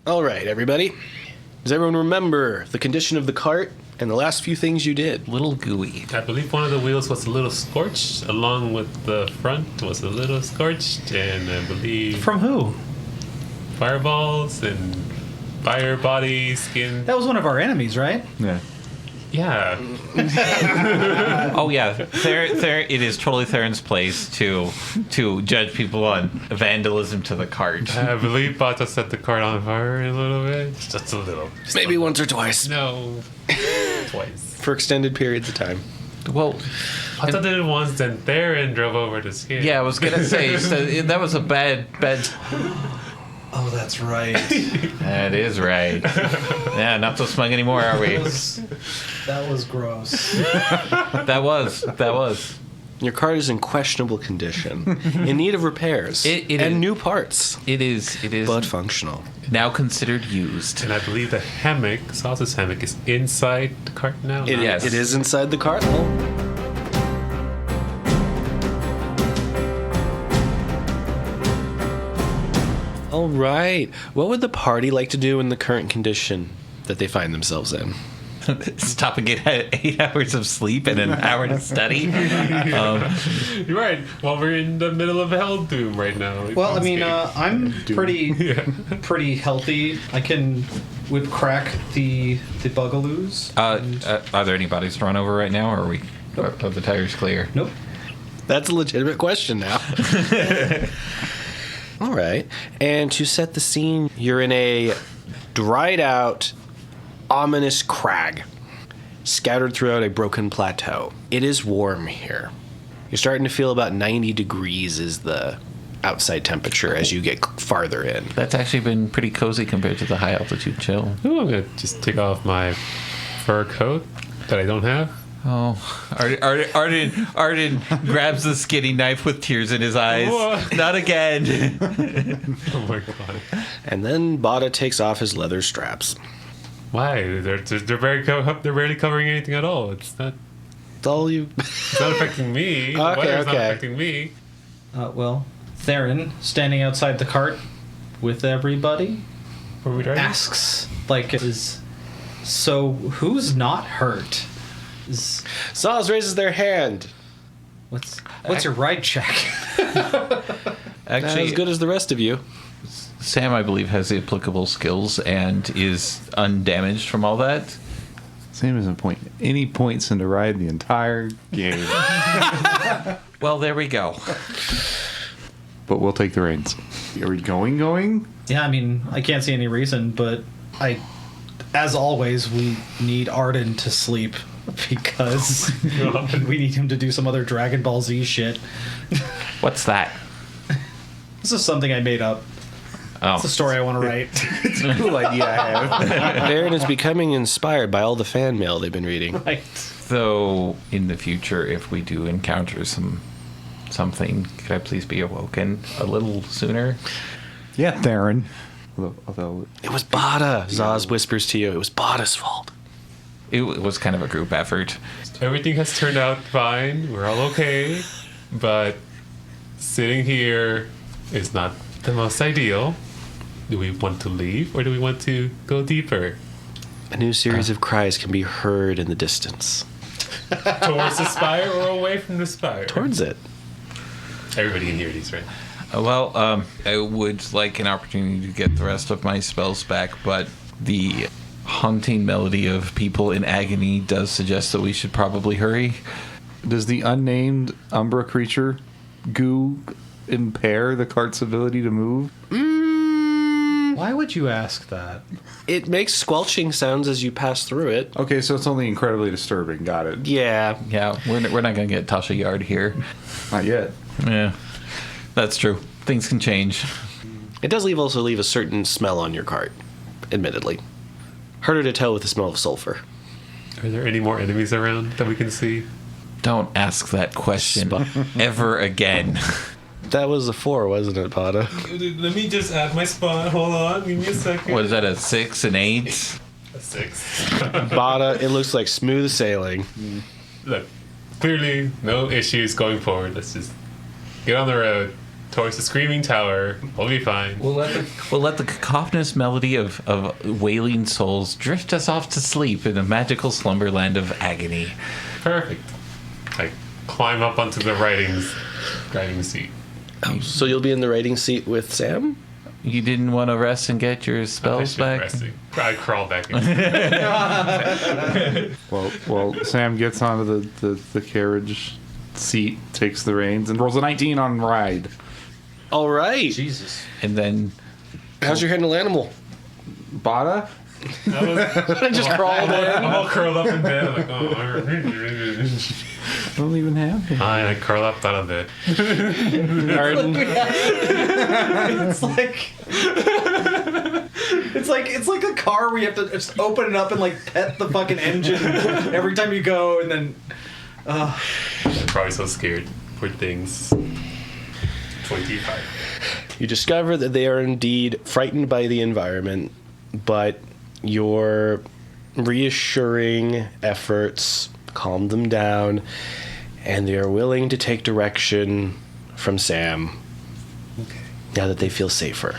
All right, everybody. Does everyone remember the condition of the cart and the last few things you did? Little gooey. I believe one of the wheels was a little scorched, along with the front was a little scorched, and I believe From who? fireballs and fire body skin. That was one of our enemies, right? Yeah. Yeah, Oh yeah, it is totally Theron's place to judge people on vandalism to the cart. I believe Bata set the cart on fire a little bit. Just a little. Maybe once or twice. No, twice. For extended periods of time. Well, Bata did it once, then Theron drove over the skin. yeah, I was gonna say so that was a bad. Oh, that's right. That is right. Yeah, not so smug anymore, are we? That was gross. That was. Your cart is in questionable condition, in need of repairs, It and is. new parts, It is but functional. now considered used. And I believe the hammock, Salsa's hammock, is inside the cart now. Yes. It is inside the cart. All right. What would the party like to do in the current condition that they find themselves in? Stop and get 8 hours of sleep and an hour to study. You're right. Well, we're in the middle of Hell Doom right now. Well, I mean, I'm pretty healthy. I can whip crack the bugaloos. Are there any bodies thrown over right now, or are the tires clear? Nope. That's a legitimate question now. All right. And to set the scene, you're in a dried out, ominous crag scattered throughout a broken plateau. It is warm here. You're starting to feel about 90 degrees is the outside temperature as you get farther in. That's actually been pretty cozy compared to the high altitude chill. Ooh, I'm going to just take off my fur coat that I don't have. Oh, Arden grabs the skinny knife with tears in his eyes. What? Not again. Oh my god. And then Bada takes off his leather straps. Why? They're barely covering anything at all. It's not It's not affecting me. The weather's not affecting me. Well, Theron, standing outside the cart with everybody, Were we driving? asks, so who's not hurt? Saz raises their hand. What's your ride check? Not Actually, as good as the rest of you. Sam, I believe, has the applicable skills and is undamaged from all that. Sam isn't any points into ride the entire game. Well, there we go. But we'll take the reins. Are we going? Yeah, I mean, I can't see any reason, but as always, we need Arden to sleep because we need him to do some other Dragon Ball Z shit. What's that? This is something I made up. Oh, It's a story I want to write. It's a cool idea I have. Baron is becoming inspired by all the fan mail they've been reading. Right. so in the future, if we do encounter something, could I please be awoken a little sooner? Yeah, Theron. Although It was Bada, Zaz whispers to you. It was Bada's fault. It was kind of a group effort. Everything has turned out fine. We're all okay. But sitting here is not the most ideal. Do we want to leave or do we want to go deeper? A new series of cries can be heard in the distance. Towards the spire or away from the spire? Towards it. Everybody can hear these, right? I would like an opportunity to get the rest of my spells back, but the haunting melody of people in agony does suggest that we should probably hurry. does the unnamed Umbra creature goo impair the cart's ability to move? Why would you ask that? It makes squelching sounds as you pass through it. Okay, so it's only incredibly disturbing. Got it. Yeah. Yeah, we're not going to get Tasha Yard here. Not yet. Yeah, that's true. Things can change. It does also leave a certain smell on your cart, admittedly. Harder to tell with the smell of sulfur. Are there any more enemies around that we can see? Don't ask that question ever again. That was a 4, wasn't it, Pada? Let me just add my spot. Hold on. Give me a second. What is that, a 6, an 8? A 6. Bada, it looks like smooth sailing. Look, clearly no issues going forward. Let's just get on the road. towards the screaming tower. We'll be fine. We'll let the cacophonous melody of wailing souls drift us off to sleep in a magical slumberland of agony. Perfect. I climb up onto the driving seat. So you'll be in the writing seat with Sam? You didn't want to rest and get your I spells should back? resting. I crawl back in. Well, Sam gets onto the carriage seat, takes the reins, and rolls a 19 on ride. All right. Jesus. And then How's your handle animal? Bada? I just crawled I'm in. all curled up in bed. I'm like, oh. I don't even have it. I curl up out of bed. It's like a car where you have to just open it up and like pet the fucking engine every time you go, and then I'm probably so scared. Poor things. 25. You discover that they are indeed frightened by the environment, but your reassuring efforts calm them down, and they are willing to take direction from Sam Okay. now that they feel safer.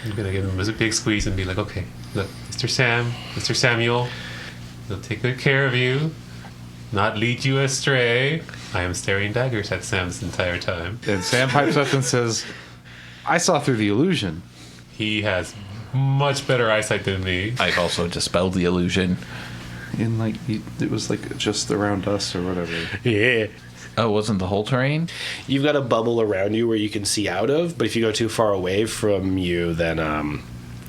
I'm gonna give him a big squeeze and be like, okay, look, Mr. Samuel, they'll take good care of you, not lead you astray. I am staring daggers at Sam this entire time. And Sam pipes up and says, I saw through the illusion. He has much better eyesight than me. I've also dispelled the illusion. In like, it was like just around us or whatever. Yeah. Oh, wasn't the whole terrain? You've got a bubble around you where you can see out of, but if you go too far away from you, then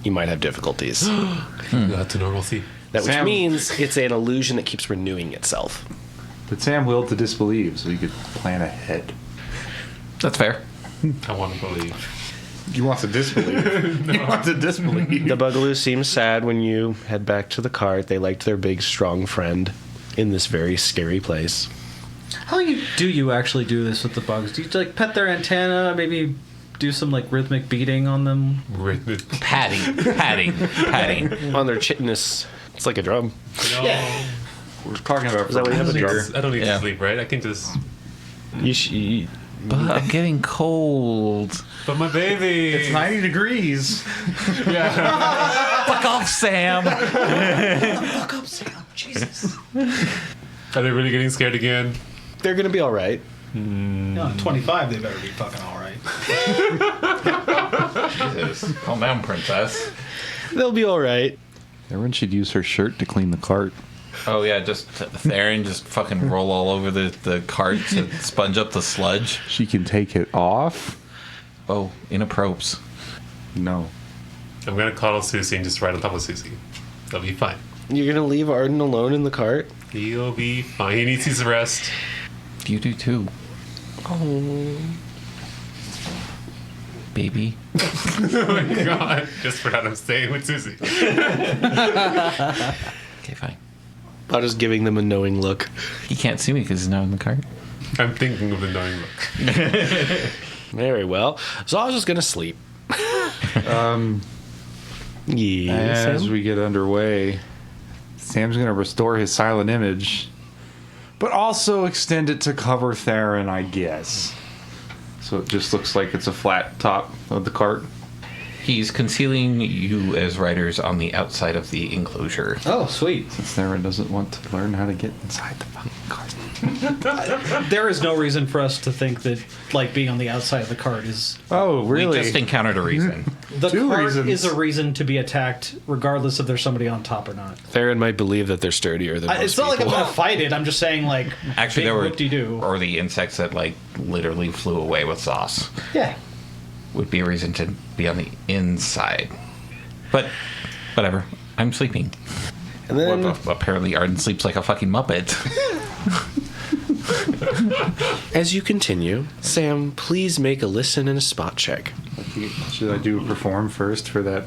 you might have difficulties. Got to normalcy. Which Sam- means it's an illusion that keeps renewing itself. But Sam willed to disbelieve, so he could plan ahead. That's fair. I want to believe. You want to disbelieve? You want to disbelieve? The Bugaloo seems sad when you head back to the cart. They liked their big, strong friend in this very scary place. how do you actually do this with the bugs? Do you like pet their antenna? Maybe do some like rhythmic beating on them? Patting. On their chitinous, it's like a drum. No. We're talking about. Is that what you have a drum? I don't need Yeah. to sleep, right? I can just. But I'm getting cold. But my baby. It's 90 degrees. Yeah. Fuck off, Sam. Fuck up, Sam. Jesus. Are they really getting scared again? They're gonna be all right. No, 25. They better be fucking all right. Jesus. Calm down, princess. They'll be all right. Everyone should use her shirt to clean the cart. Oh, yeah, just Theron just fucking roll all over the cart to sponge up the sludge. She can take it off. Oh, inappropriate. No. I'm gonna coddle Susie and just ride on top of Susie. They'll be fine. You're gonna leave Arden alone in the cart? He'll be fine. He needs his rest. You do too. Oh. Baby. Oh my god. Just for that, I'm staying with Susie. Okay, fine. I'm just giving them a knowing look. He can't see me because he's not in the cart. I'm thinking of the knowing look. Very well. So I was just gonna sleep. Yes. As we get underway, Sam's going to restore his silent image, but also extend it to cover Theron, I guess. So it just looks like it's a flat top of the cart. He's concealing you as riders on the outside of the enclosure. Oh, sweet. Since Theron doesn't want to learn how to get inside the fucking cart. There is no reason for us to think that like being on the outside of the cart is Oh, really? We just encountered a reason. the Two cart reasons. is a reason to be attacked, regardless if there's somebody on top or not. Theron might believe that they're sturdier than most It's not like I'm people. gonna fight it. I'm just saying like Actually, there were whoop-de-doo. or the insects that like literally flew away with sauce Yeah. would be a reason to be on the inside. But whatever. I'm sleeping. And then Well, apparently Arden sleeps like a fucking muppet. as you continue, Sam, please make a listen and a spot check. Should I do a perform first for that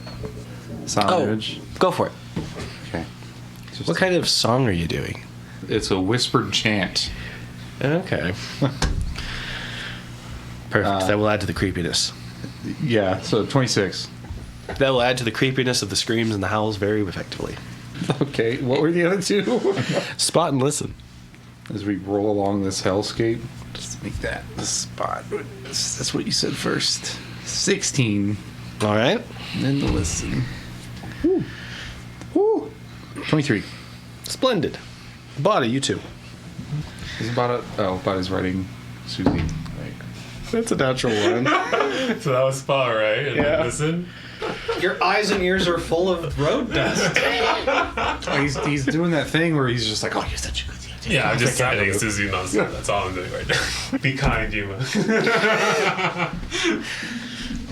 sound image? Go for it. Okay. Just- What kind of song are you doing? It's a whispered chant. Okay. Perfect. That will add to the creepiness. Yeah, so 26. That will add to the creepiness of the screams and the howls very effectively. Okay, what were the other two? Spot and listen. as we roll along this hellscape. Just make that the spot. That's what you said first. 16. All right. And then to listen. Woo. Woo. 23. Splendid. Bada, you too. Is Bada? Oh, Bada's writing Susie. Right. That's a natural one. So that was spa, right? And Yeah. listen. Your eyes and ears are full of road dust. He's doing that thing where he's just like, oh, you're such a good teacher. Yeah, I'm just adding Susie nonsense. That's all I'm doing right now. Be kind, Yuma.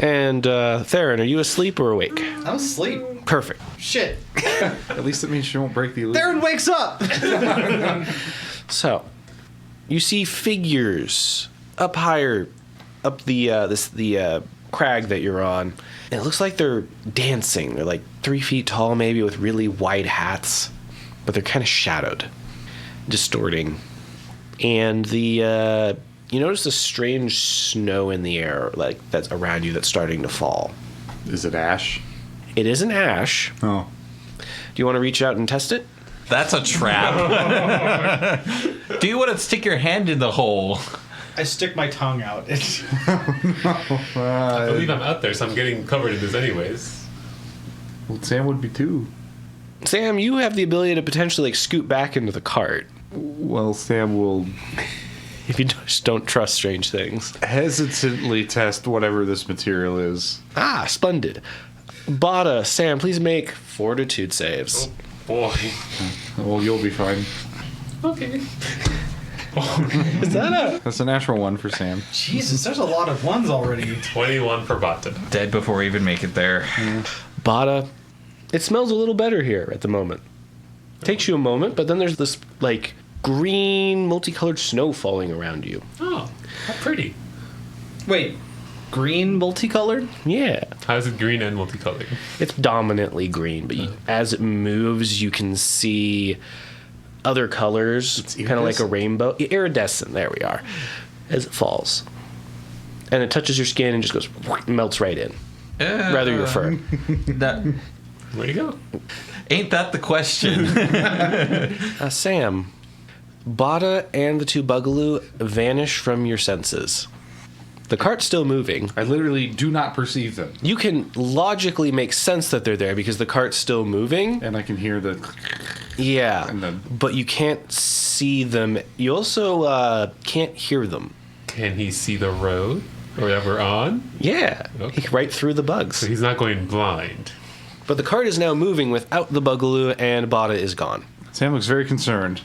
And Theron, are you asleep or awake? I'm asleep. Perfect. Shit. At least it means she won't break the illusion. Theron wakes up. So, you see figures up higher, up the crag that you're on. And it looks like they're dancing. They're like 3 feet tall, maybe, with really wide hats, but they're kind of shadowed, distorting. And you notice the strange snow in the air, like that's around you, that's starting to fall. Is it ash? It isn't ash. Oh. Do you want to reach out and test it? That's a trap. Do you want to stick your hand in the hole? I stick my tongue out. I believe I'm out there, so I'm getting covered in this anyways. Well, Sam would be too. Sam, you have the ability to potentially like scoot back into the cart Well, Sam will if you just don't trust strange things. hesitantly test whatever this material is. Ah, splendid. Bada, Sam, please make fortitude saves. Boy. Well, you'll be fine. Okay. Is that That's a natural one for Sam. Jesus, there's a lot of ones already. 21 for Bata. Dead before we even make it there. Bada, it smells a little better here at the moment. Takes you a moment, but then there's this like green multicolored snow falling around you. Oh, how pretty. Wait, green multicolored? Yeah. How is it green and multicolored? It's dominantly green, but as it moves, you can see other colors, kind of like a rainbow. Iridescent, there we are, as it falls. And it touches your skin and just goes, melts right in. Rather your fur. That Where'd you go? ain't that the question. Sam, Bada and the two Bugaloo vanish from your senses. The cart's still moving. I literally do not perceive them. You can logically make sense that they're there because the cart's still moving. And I can hear the... Yeah, And the- but you can't see them. You also can't hear them. Can he see the road or that we're on? Yeah, Okay. right through the So bugs. he's not going blind. But the cart is now moving without the Bugaloo, and Bada is gone. Sam looks very concerned.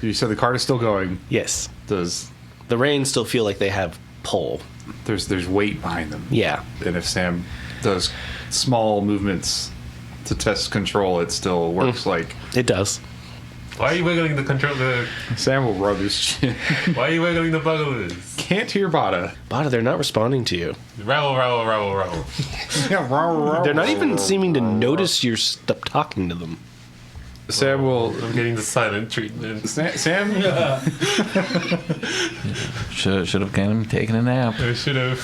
You said the cart is still going. Yes, Does... the reins still feel like they have pull. There's weight behind them. Yeah, And if Sam does small movements to test control, it still works like... it does. Why are you wiggling the control? Sam will rub his chin. Why are you wiggling the bugaloos? Can't hear Bada. Bada, they're not responding to you. Rabble, rabble, rabble, rabble. They're not even seeming to notice you're talking to them. Sam will... I'm getting the silent treatment. Sam? Should have kind of taken a nap. I should have.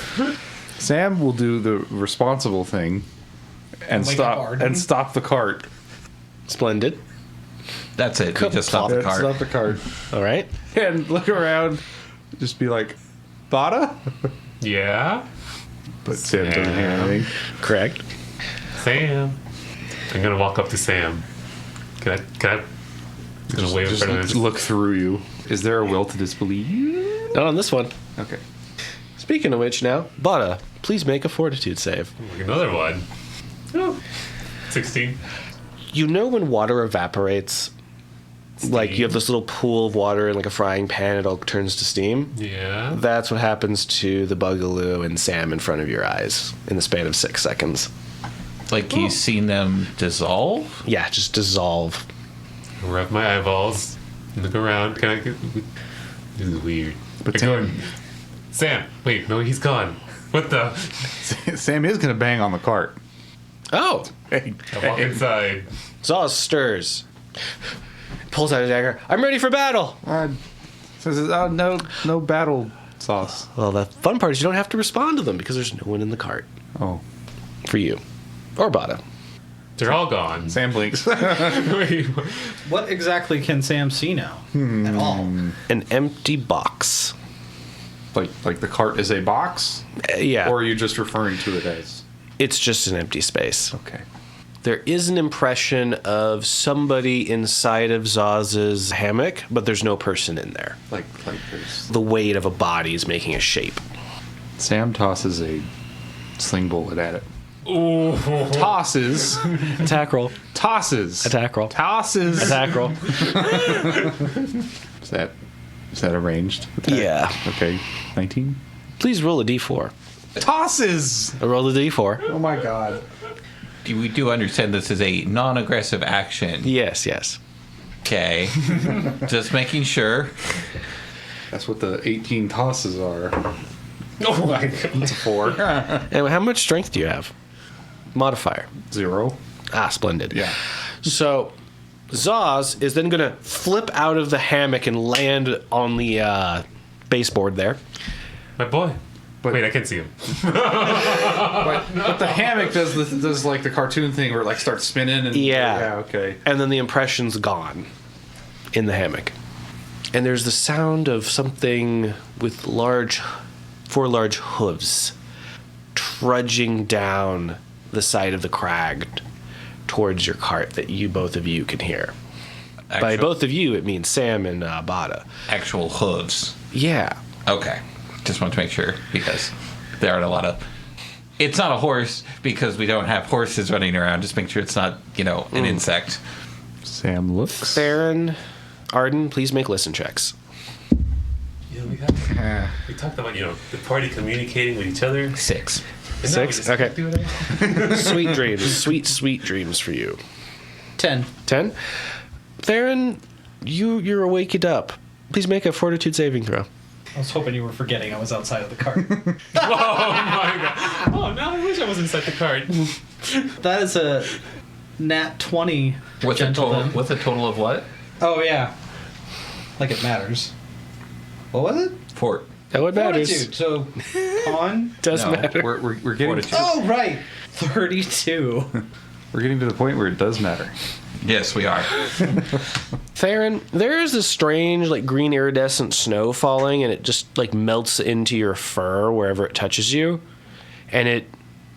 Sam will do the responsible thing and Wake up stop Arden. the cart. Splendid. That's it. We just stopped the cart. Stop the cart. All right. And look around. Just be like, Bada? Yeah? But Sam doesn't hear anything. Correct. Sam. I'm gonna walk up to Sam. Can I? I'm gonna wave in front of Just him. look through you. Is there a will to disbelieve? Not on this one. Okay. Speaking of which, now, Bada, please make a fortitude save. Like another one. Oh. 16. You know when water evaporates, like you have this little pool of water in like a frying pan, it all turns to steam? Yeah. That's what happens to the Bugaloo and Sam in front of your eyes in the span of 6 seconds. Like you've seen them dissolve? Yeah, just dissolve. Rub my eyeballs. Look around. Can I get... This is weird. But I go, Sam. Wait, no, he's gone. What the? Sam is going to bang on the cart. Oh! Hey. I walk inside. Zaw stirs. Pulls out a dagger. I'm ready for battle! Says, oh, no battle sauce. Well, the fun part is you don't have to respond to them because there's no one in the cart Oh. for you. Or Bada. They're all gone. Sam blinks. Wait, What exactly can Sam see now? At all? An empty box. like the cart is a box? Yeah. Or are you just referring to it as? It's just an empty space. Okay. There is an impression of somebody inside of Zaz's hammock, but there's no person in there. Like there's... The weight of a body is making a shape. Sam tosses a sling bullet at it. ooh. Tosses. Attack roll. Tosses. Attack roll. Tosses. Attack roll. Is that a ranged attack? Yeah. Okay. 19? Please roll a d4. Tosses! Roll a d4. Oh my god. We do understand this is a non-aggressive action. Yes, yes. Okay. Just making sure. That's what the 18 tosses are. Oh my god. It's a 4. And how much strength do you have? Modifier. 0. Ah, splendid. Yeah. So, Zaz is then going to flip out of the hammock and land on the baseboard there. My boy. But- Wait, I can't see him. But the hammock does like the cartoon thing where it like starts spinning and Yeah. Okay. And then the impression's gone in the hammock. And there's the sound of something with four large hooves trudging down the side of the crag towards your cart that both of you can hear. By both of you, it means Sam and Bada. Actual hooves. Yeah. Okay. Just want to make sure because there aren't a lot of. It's not a horse because we don't have horses running around. Just make sure it's not, an insect. Sam looks. Theron, Arden, please make listen checks. Yeah, we talked about, the party communicating with each other. 6. And now we 6? just Okay. can't do it. Sweet dreams. Sweet dreams for you. 10. 10? Theron, you're awakened up. Please make a fortitude saving throw. I was hoping you were forgetting I was outside of the cart. Oh my god. Oh, no, I wish I was inside the cart. That is a nat 20. What's a total? gentleman. What's a total of what? Oh, yeah. Like it matters. What was it? 4. That what matters. Fortitude. So, con? Doesn't No, matter. We're getting Fortitude. Oh, right. 32. we're getting to the point where it does matter. Yes, we are. Theron, there is this strange, green iridescent snow falling, and it just, melts into your fur wherever it touches you. And it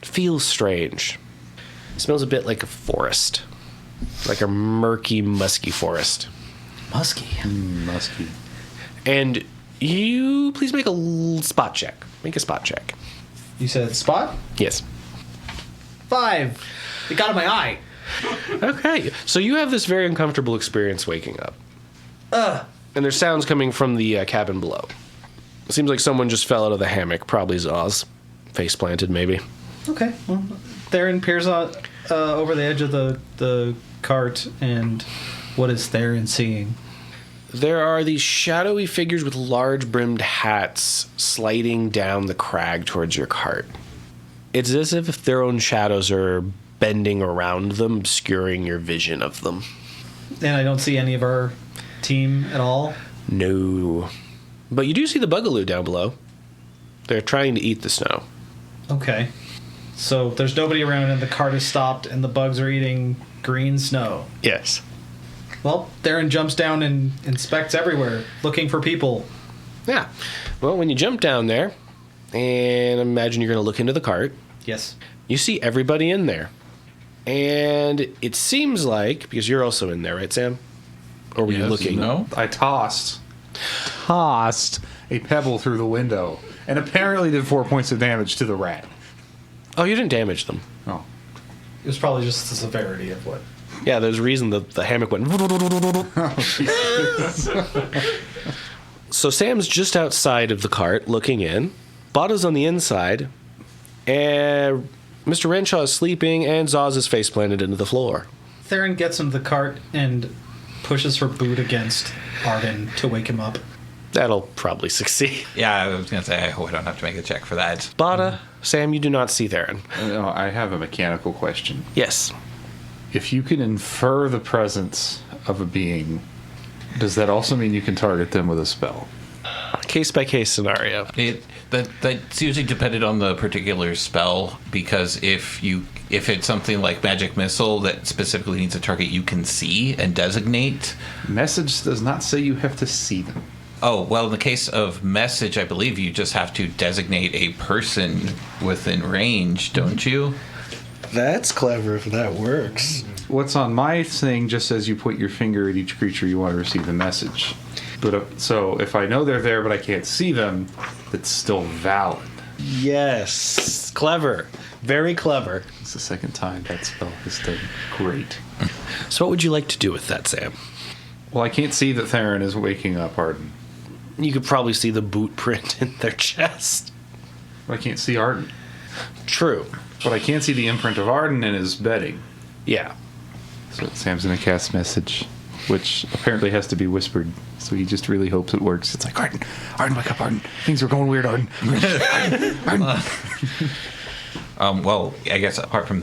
feels strange. It smells a bit like a forest. Like a murky, musky forest. Musky. Musky. And you, please make a spot check. Make a spot check. You said spot? Yes. 5. It got in my eye. Okay, so you have this very uncomfortable experience waking up. And there's sounds coming from the cabin below. It seems like someone just fell out of the hammock, probably Zaz. Face planted, maybe. Okay. Well, Theron peers over the edge of the cart, and what is Theron seeing? There are these shadowy figures with large brimmed hats sliding down the crag towards your cart. It's as if their own shadows are bending around them, obscuring your vision of them. And I don't see any of our team at all. No. But you do see the bugaloo down below. They're trying to eat the snow. Okay. So there's nobody around, and the cart is stopped, and the bugs are eating green snow. Yes. Well, Theron jumps down and inspects everywhere, looking for people. Yeah. Well, when you jump down there, and imagine you're going to look into the cart, Yes. you see everybody in there. And it seems like, because you're also in there, right, Sam? Or were you looking? No. I tossed a pebble through the window and apparently did 4 points of damage to the rat. Oh, you didn't damage them. Oh. It was probably just the severity of what. Yeah, there's a reason the hammock went. So Sam's just outside of the cart looking in. Bada's on the inside. And Mr. Renshaw is sleeping, and Zaz is face planted into the floor. Theron gets into the cart and pushes her boot against Arden to wake him up. That'll probably succeed. Yeah, I was gonna say I hope I don't have to make a check for that. Bada, Sam, you do not see Theron. No, I have a mechanical question. Yes. If you can infer the presence of a being, does that also mean you can target them with a spell? case by case scenario. That's usually dependent on the particular spell, because if it's something like magic missile that specifically needs a target you can see and designate. Message does not say you have to see them. Oh, well, in the case of message, I believe you just have to designate a person within range, don't you? That's clever if that works. What's on my thing just says you put your finger at each creature you want to receive the message. But so if I know they're there but I can't see them, it's still valid. Yes. Clever. Very clever. It's the second time that spell has done great. So what would you like to do with that, Sam? Well, I can't see that Theron is waking up Arden. You could probably see the boot print in their chest. I can't see Arden. True. But I can see the imprint of Arden in his bedding. Yeah. So Sam's going to cast message, which apparently has to be whispered. So he just really hopes it works. It's like, Arden, wake up, Arden. Things are going weird, Arden. Arden. Well, I guess apart from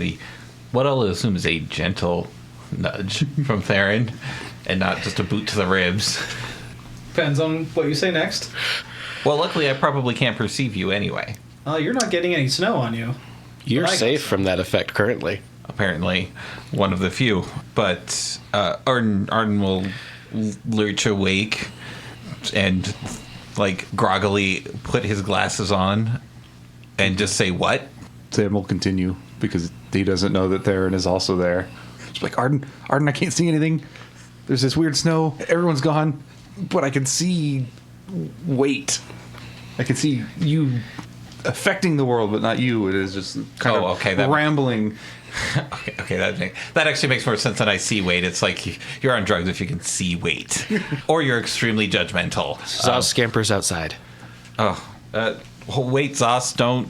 what I'll assume is a gentle nudge from Theron, and not just a boot to the ribs. Depends on what you say next. Well, luckily I probably can't perceive you anyway. You're not getting any snow on you. You're But I- safe from that effect currently. Apparently, one of the few. But Arden will lurch awake and, like, groggily put his glasses on and just say, "What?" Sam will continue because he doesn't know that Theron is also there. It's like, Arden, I can't see anything. There's this weird snow. Everyone's gone. But I can see weight. I can see you affecting the world, but not you. It is just kind of rambling. Okay, that actually makes more sense than I see weight. It's like you're on drugs if you can see weight. Or you're extremely judgmental. Zaz scampers outside. Wait, Zos, don't.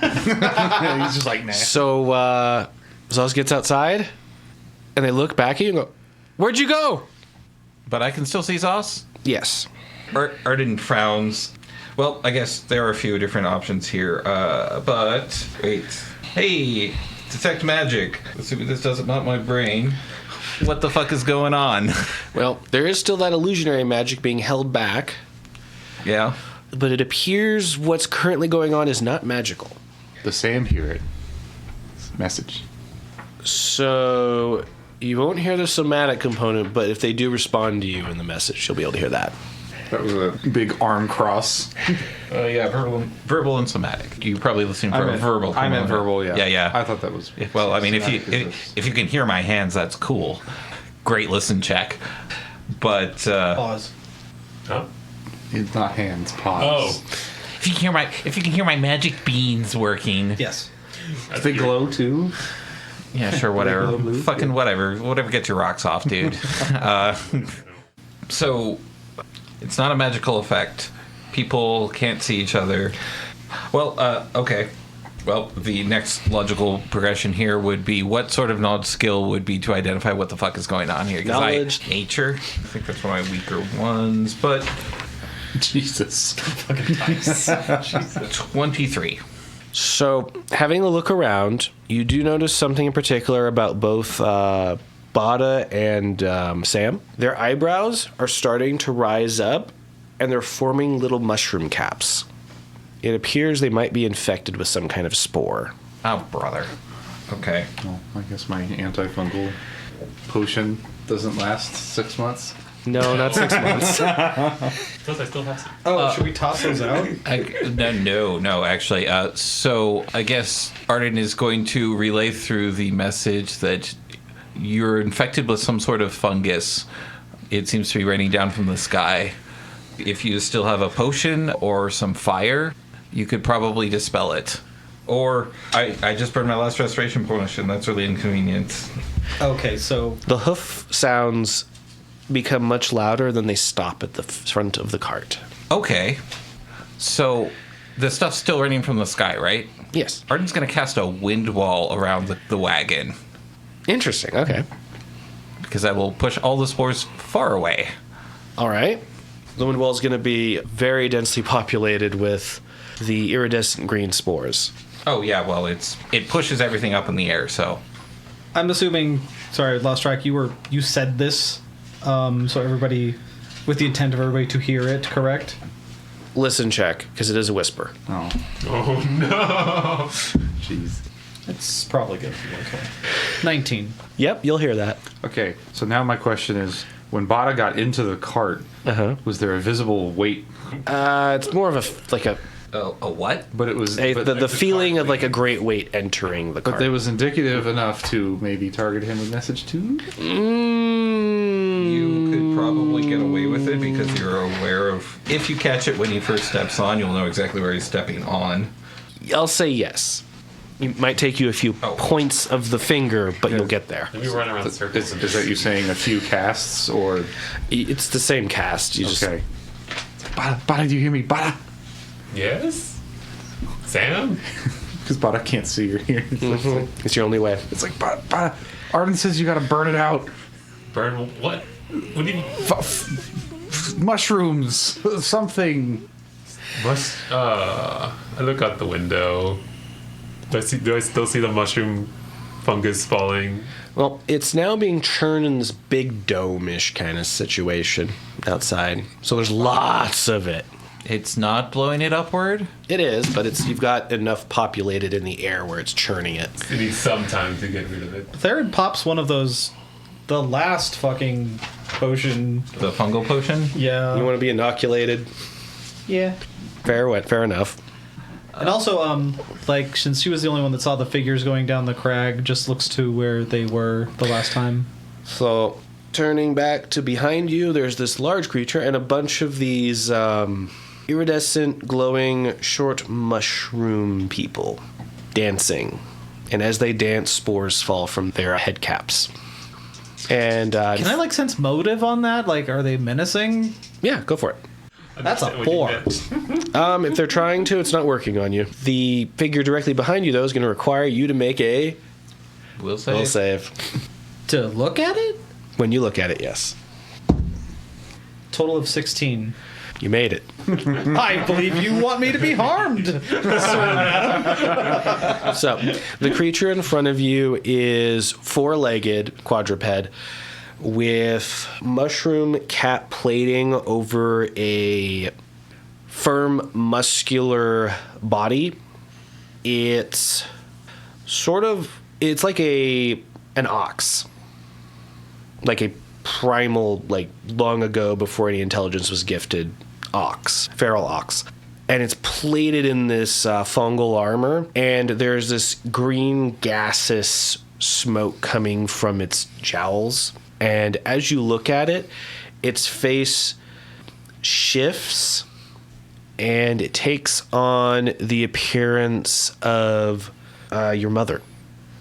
He's just like, nah. So Zaz gets outside, and they look back at you and go, "Where'd you go?" But I can still see Zos? Yes. Arden frowns. Well, I guess there are a few different options here. But wait. Hey, detect magic. Assuming this doesn't melt my brain. What the fuck is going on? Well, there is still that illusionary magic being held back, Yeah. but it appears what's currently going on is not magical. Does Sam hear it? Message. So you won't hear the somatic component, but if they do respond to you in the message, you'll be able to hear that. That was a big arm cross. Yeah, verbal and somatic. You're probably listening for a verbal. I meant component. verbal, yeah. Yeah. I thought that was... Well, I mean, somatic if you can hear my hands, that's cool. Great listen check. But Pause. Huh? It's not hands, paws. Oh. if you can hear my magic beans working. Yes. They glow too? Yeah, sure, whatever. Glow blue? Fucking whatever. Whatever gets your rocks off, dude. So, it's not a magical effect. People can't see each other. Well, okay. Well, the next logical progression here would be what sort of knowledge skill would be to identify what the fuck is going on here? 'Cause Knowledge. Nature. I think that's one of my weaker ones, but Jesus. Fucking nice. 23. So, having a look around, you do notice something in particular about both Bada and Sam. Their eyebrows are starting to rise up, and they're forming little mushroom caps. It appears they might be infected with some kind of spore. Oh, brother. Okay. Well, I guess my antifungal potion doesn't last 6 months. No, not 6 months. Plus, I still have some. Oh, should we toss those out? No, actually. So I guess Arden is going to relay through the message that you're infected with some sort of fungus. It seems to be raining down from the sky. If you still have a potion or some fire, you could probably dispel it. Or I just burned my last restoration potion. That's really inconvenient. Okay, so The hoof sounds become much louder, then they stop at the front of the cart. Okay. So the stuff's still raining from the sky, right? Yes. Arden's going to cast a wind wall around the wagon, Interesting. Okay. because that will push all the spores far away. All right. The wind wall is going to be very densely populated with the iridescent green spores. Oh, yeah, well, it pushes everything up in the air, so... I'm assuming. Sorry, I lost track. You said this, so everybody, with the intent of everybody to hear it. Correct? listen check, because it is a whisper. Oh, Oh no! jeez. It's probably good to be okay. 19. Yep, you'll hear that. Okay, so now my question is, when Bada got into the cart, Uh-huh. was there a visible weight? It's more of a A what? But it was the feeling of like a great weight entering the but cart. it was indicative enough to maybe target him with message 2? You could probably get away with it because you're aware of. If you catch it when he first steps on, you'll know exactly where he's stepping on. I'll say yes. It might take you a few Oh. points of the finger, but you'll get there. Let me run around circles. Is that you saying a few casts or? It's the same cast. You just Okay. Bada, do you hear me? Bada! Yes? Sam? Because Bada can't see or hear. it's your only way. It's like, Bada, Arden says you gotta burn it out. Burn what? What do you mean? Mushrooms, something. I look out the window. Do I still see the mushroom fungus falling? Well, it's now being churned in this big dome-ish kind of situation outside. So there's lots of it. It's not blowing it upward. It is, but you've got enough populated in the air where it's churning it. It needs some time to get rid of it. Theron pops one of those. The last fucking potion. The fungal potion. Yeah. You want to be inoculated? Yeah. Fair enough. And also, like, since she was the only one that saw the figures going down the crag, just looks to where they were the last time. So, turning back to behind you, there's this large creature and a bunch of these iridescent, glowing, short mushroom people dancing. And as they dance, spores fall from their head caps. And Can I, like, sense motive on that? Like, are they menacing? yeah, go for it. That's a Understand what you 4. meant. If they're trying to, it's not working on you. The figure directly behind you, though, is going to require you to make a Will say. will save. To look at it? When you look at it, yes. Total of 16. You made it. I believe you want me to be harmed. So, the creature in front of you is four-legged quadruped with mushroom cap plating over a firm, muscular body. It's like an ox. Like a primal, like long ago before any intelligence was gifted, feral ox. And it's plated in this fungal armor, and there's this green gaseous smoke coming from its jowls. And as you look at it, its face shifts, and it takes on the appearance of your mother.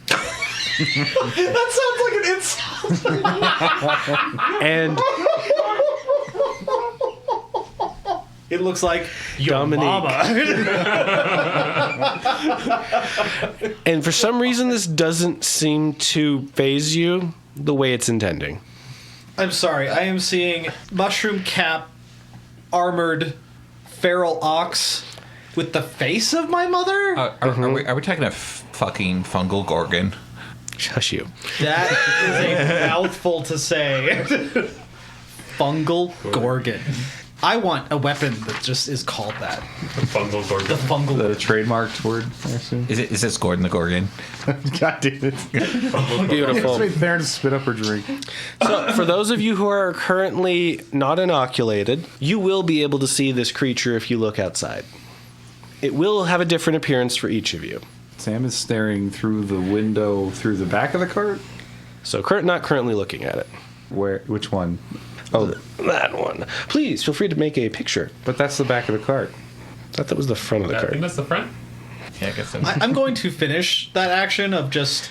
That sounds like an insult. And It looks like your Dominique. mama. and for some reason, this doesn't seem to phase you the way it's intending. I'm sorry. I am seeing mushroom cap, armored, feral ox with the face of my mother. Are we talking a fucking fungal gorgon? Shush you. That is a mouthful to say. Fungal gorgon. I want a weapon that just is called that. The fungal gorgon. The fungal. The trademarked word, I assume. Is this Gordon the Gorgon? God damn it. Beautiful. Let's make Theron spit up her drink. So, for those of you who are currently not inoculated, you will be able to see this creature if you look outside. It will have a different appearance for each of you. Sam is staring through the window through the back of the cart? So, not currently looking at it. Which one? Oh, that one. Please feel free to make a picture. But that's the back of the cart. I thought that was the front of the I think card. that's the front. Yeah, I guess so. I'm going to finish that action of just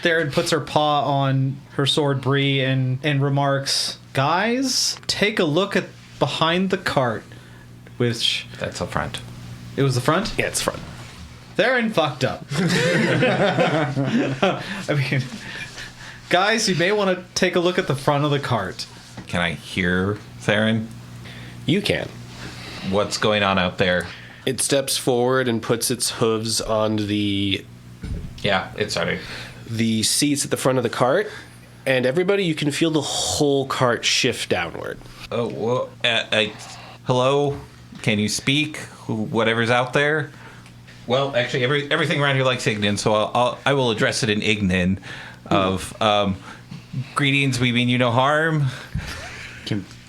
Theron puts her paw on her sword Bree and remarks, "Guys, take a look at behind the cart." Which That's up front. it was the front. Yeah, it's front. Theron fucked up. I mean, guys, you may want to take a look at the front of the cart. Can I hear Theron? You can. What's going on out there? It steps forward and puts its hooves on the Yeah, it's starting. seats at the front of the cart, and everybody, you can feel the whole cart shift downward. Oh, well, hello? Can you speak? Whatever's out there? Well, actually, everything around here likes Ignan, so I will address it in Ignan of greetings, we mean you no harm.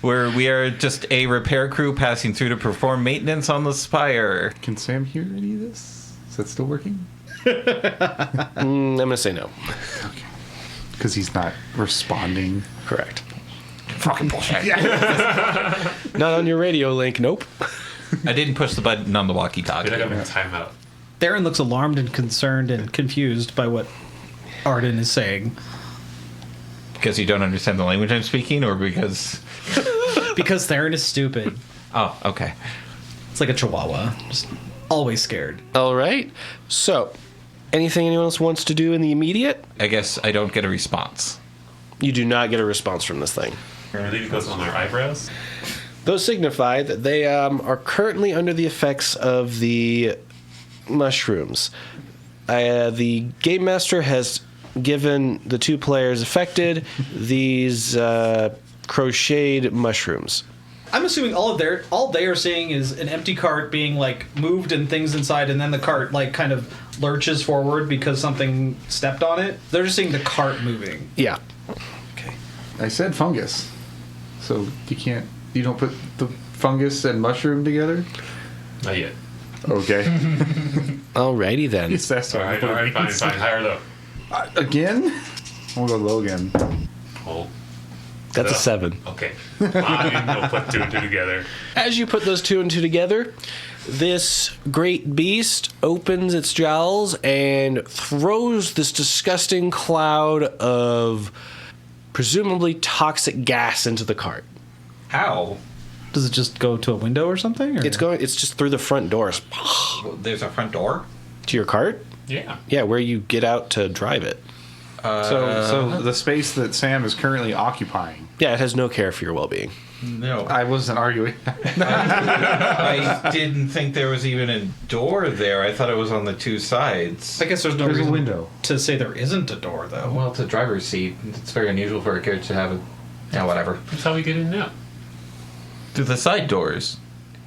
We are just a repair crew passing through to perform maintenance on the spire. Can Sam hear any of this? Is that still working? I'm going to say no. Okay. Because he's not responding. Correct. Fucking bullshit. Not on your radio link, nope. I didn't push the button on the walkie-talkie. I got a timeout. Theron looks alarmed and concerned and confused by what Arden is saying. Because you don't understand the language I'm speaking, or because... Because Theron is stupid. Oh, okay. It's like a chihuahua. Just always scared. All right. So, anything anyone else wants to do in the immediate? I guess I don't get a response. You do not get a response from this thing. I believe it goes on their eyebrows. Those signify that they are currently under the effects of the mushrooms. The game master has given the two players affected these crocheted mushrooms. I'm assuming all they are seeing is an empty cart being like moved and things inside, and then the cart like kind of lurches forward because something stepped on it. They're just seeing the cart moving. Yeah. Okay. I said fungus. So you don't put the fungus and mushroom together? Not yet. Okay. Alrighty then. Yes, that's All right, fine. High or low? Again? We'll go low again. Oh, That's a 7. okay. Fine, we'll put 2 and 2 together. As you put those 2 and 2 together, this great beast opens its jowls and throws this disgusting cloud of presumably toxic gas into the cart. How? Does it just go to a window or something? Or? It's just through the front doors There's a front door? to your cart. Yeah. Yeah, where you get out to drive it. So the space that Sam is currently occupying. Yeah, it has no care for your well-being. No. I wasn't arguing. I didn't think there was even a door there. I thought it was on the two sides. I guess there's no There's a reason window. to say there isn't a door, though. Well, it's a driver's seat. It's very unusual for a carriage to have a... Yeah, whatever. That's how we get in now. Through the side doors.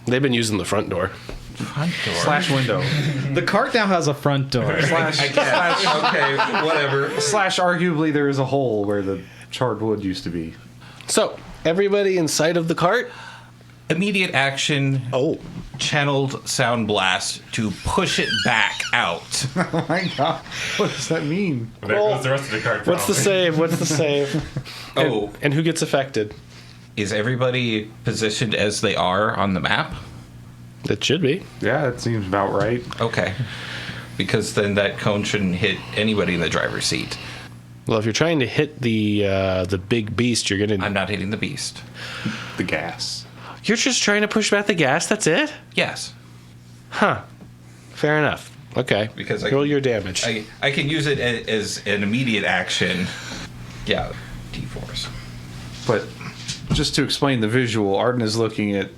They've been using the front door. Front door? Slash window. The cart now has a front door. Slash Okay, whatever. slash arguably there is a hole where the charred wood used to be. So, everybody in sight of the cart? Immediate action. Oh. Channeled sound blast to push it back out. Oh my god. What does that mean? Well, there goes the rest of the card. What's the save? What's the save? Oh. And who gets affected? Is everybody positioned as they are on the map? That should be. Yeah, that seems about right. Okay. Because then that cone shouldn't hit anybody in the driver's seat. Well, if you're trying to hit the big beast, you're gonna. I'm not hitting the beast. The gas. You're just trying to push back the gas. That's it. Yes. Huh. Fair enough. Okay. Because I roll can- your damage. I can use it as an immediate action. Yeah. D4s. But just to explain the visual, Arden is looking at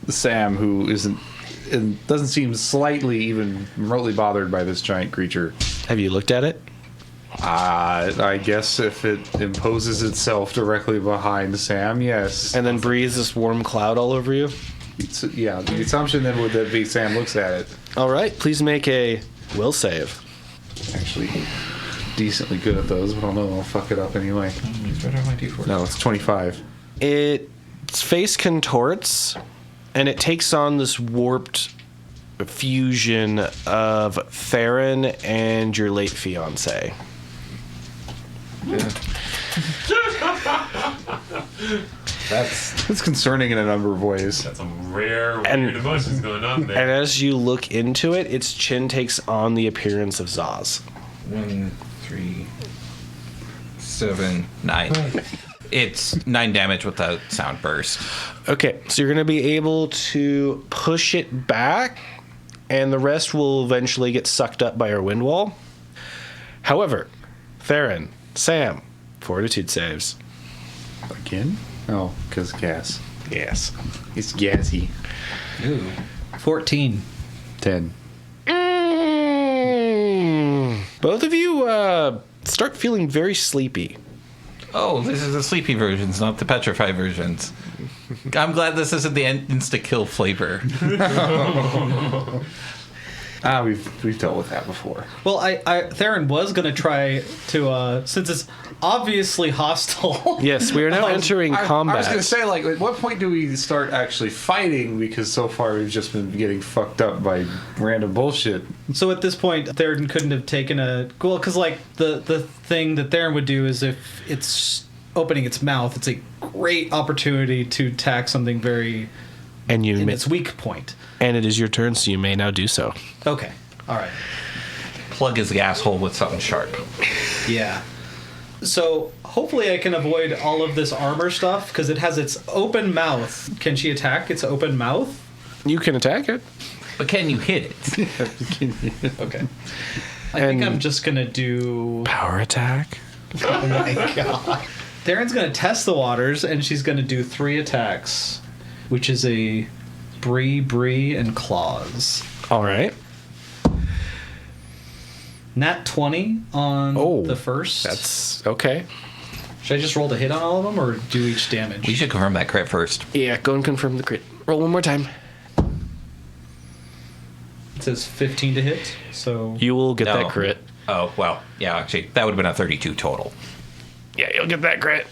Sam, who doesn't seem slightly even remotely bothered by this giant creature. Have you looked at it? I guess if it imposes itself directly behind Sam, yes. And then breathes this warm cloud all over you? Yeah, the assumption then would that be Sam looks at it. All right. Please make a will save. Actually, decently good at those, but I don't know, I'll fuck it up anyway. No, it's 25. Its face contorts, and it takes on this warped fusion of Theron and your late fiance. It's concerning in a number of ways. That's some rare, weird And- emotions going on there. And as you look into it, its chin takes on the appearance of Zaz. 1, 3, 7, 9. It's 9 damage with a sound burst. Okay, so you're going to be able to push it back, and the rest will eventually get sucked up by our wind wall. However, Theron, Sam, fortitude saves. Again? Oh, because gas. Yes. It's gassy. Ooh. 14. 10. Both of you start feeling very sleepy. Oh, this is the sleepy versions, not the petrified versions. I'm glad this isn't the insta-kill flavor. We've dealt with that before. Well, Theron was going to try to, since it's obviously hostile. Yes, we are now entering combat. I was going to say, like, at what point do we start actually fighting? Because so far we've just been getting fucked up by random bullshit. So at this point, Theron couldn't have taken well, because like the thing that Theron would do is if it's opening its mouth, it's a great opportunity to attack something very and in its weak point. And it is your turn, so you may now do so. Okay, all right. Plug his asshole with something sharp. Yeah. So hopefully I can avoid all of this armor stuff because it has its open mouth. Can she attack its open mouth? You can attack it. But can you hit it? Okay. I think I'm just gonna do. Power attack. Oh my god. Theron's gonna test the waters, and she's gonna do 3 attacks, which is a Bree, and claws. All right. Nat 20 on the first. That's okay. Should I just roll to hit on all of them, or do each damage? We should confirm that crit first. Yeah, go and confirm the crit. Roll one more time. It says 15 to hit, so You will get No. that crit. Oh, well, yeah, actually, that would have been a 32 total. Yeah, you'll get that crit.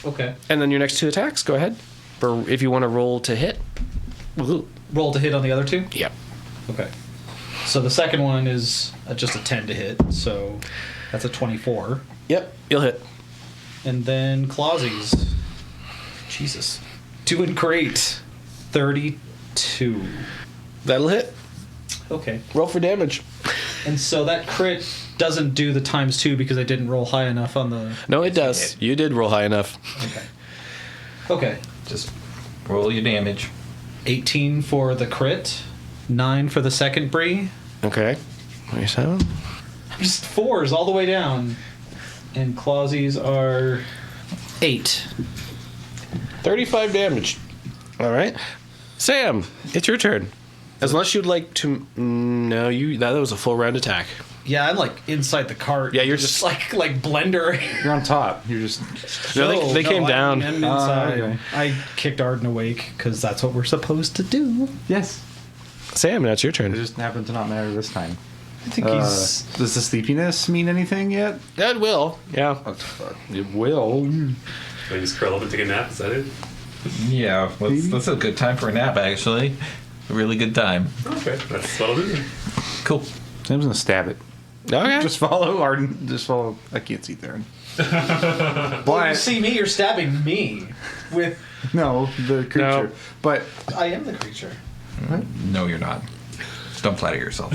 okay. And then your next 2 attacks, go ahead. For if you want to roll to hit. Roll to hit on the other 2? Yep. Okay. So the second one is just a 10 to hit, so that's a 24. Yep, you'll hit. And then Clawsies. Jesus. Doing great. 32. That'll hit. Okay. Roll for damage. And so that crit doesn't do the ×2 because I didn't roll high enough on the... No, it does. You did roll high enough. Okay. Okay. Just roll your damage. 18 for the crit. 9 for the second Bree. Okay. 27. Just 4s all the way down. And Clawsies are 8. 35 damage. All right. Sam, it's your turn. Unless you'd like to... No, that was a full round attack. Yeah, I'm like inside the cart. Yeah, you're just like Blender. You're on top. You're just... No, they came down. I'm inside. Okay. I kicked Arden awake because that's what we're supposed to do. Yes. Sam, that's your It turn. just happened to not matter this time. I think he's... Does the sleepiness mean anything yet? That will. Yeah. Oh, fuck. It will. I just curl up and take a nap. Is that it? Yeah, that's a good time for a nap, actually. A really good time. Okay, that's what I'll do. Cool. Sam's gonna stab it. Okay. Just follow Arden. Just follow. I can't see Theron. Well, you But see me, you're stabbing me with... no, the creature. No. But I am the creature. No, you're not. Don't flatter yourself.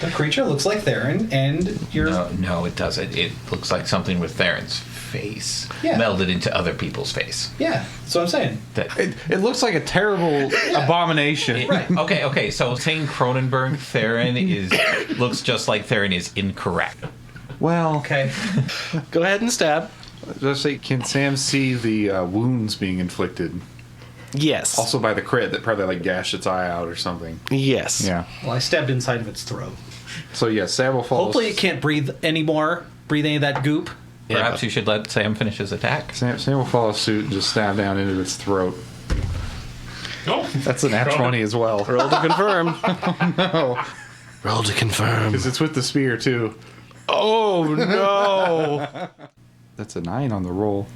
The creature looks like Theron, and you're... No, it doesn't. It looks like something with Theron's face Yeah. melded into other people's face. Yeah, that's what I'm saying. That, it looks like a terrible abomination. Right. Okay. So saying Cronenberg Theron looks just like Theron is incorrect. Well, Okay. Go ahead and stab. just say, can Sam see the wounds being inflicted? Yes. Also by the crit that probably like gashed its eye out or something. Yes. Yeah. Well, I stabbed inside of its throat. So yeah, Sam will follow. Hopefully it can't breathe anymore. Breathe any of that goop. Perhaps you should let Sam finish his attack. Sam will follow suit and just stab down into its throat. Oh, That's an nat 20 as well. Roll to confirm. No, Roll to confirm. because it's with the spear too. Oh, no. That's a 9 on the roll.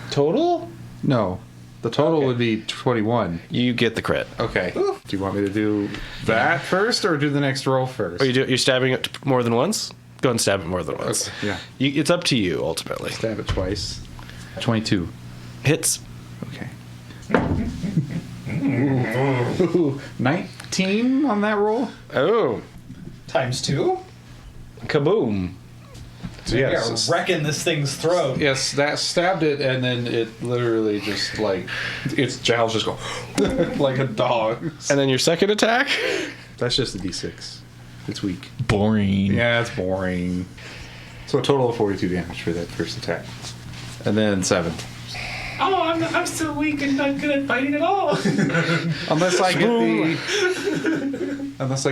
Total? No, the total would be 21. You get the crit. Okay. Do you want me to do that first or do the next roll first? Or you're stabbing it more than once? Go and stab it more than once. Okay, yeah. It's up to you, ultimately. Stab it twice. 22. Hits. Okay. Ooh, 19 on that roll? Oh. ×2? Kaboom. So We are wrecking this thing's throat. Yes, that stabbed it, and then it literally just like its jowls just go like a dog. And then your second attack? That's just a d6. It's weak. Boring. Yeah, it's boring. So a total of 42 damage for that first attack, and then 7. oh, I'm still weak and not good at fighting at all. Unless I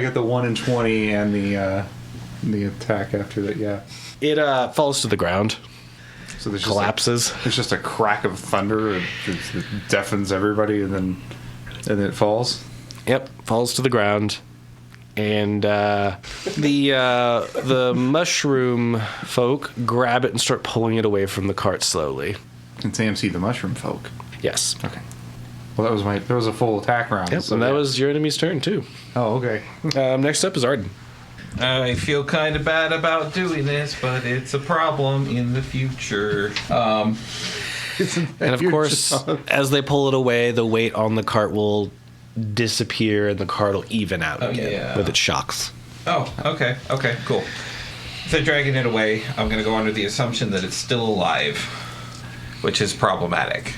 get the 1 in 20 and the attack after that. Yeah. It falls to the ground. So there's collapses. There's just a crack of thunder. It deafens everybody, and then it falls. Yep, falls to the ground. And the mushroom folk grab it and start pulling it away from the cart slowly. Can Sam see the mushroom folk? Yes. Okay. Well, that was a full attack round. Yep, so and that was your enemy's turn, too. Oh, okay. Next up is Arden. I feel kind of bad about doing this, but it's a problem in the future. And of course, as they pull it away, the weight on the cart will disappear and the cart will even out again with its shocks. Oh, okay, cool. If they're dragging it away, I'm going to go under the assumption that it's still alive, which is problematic.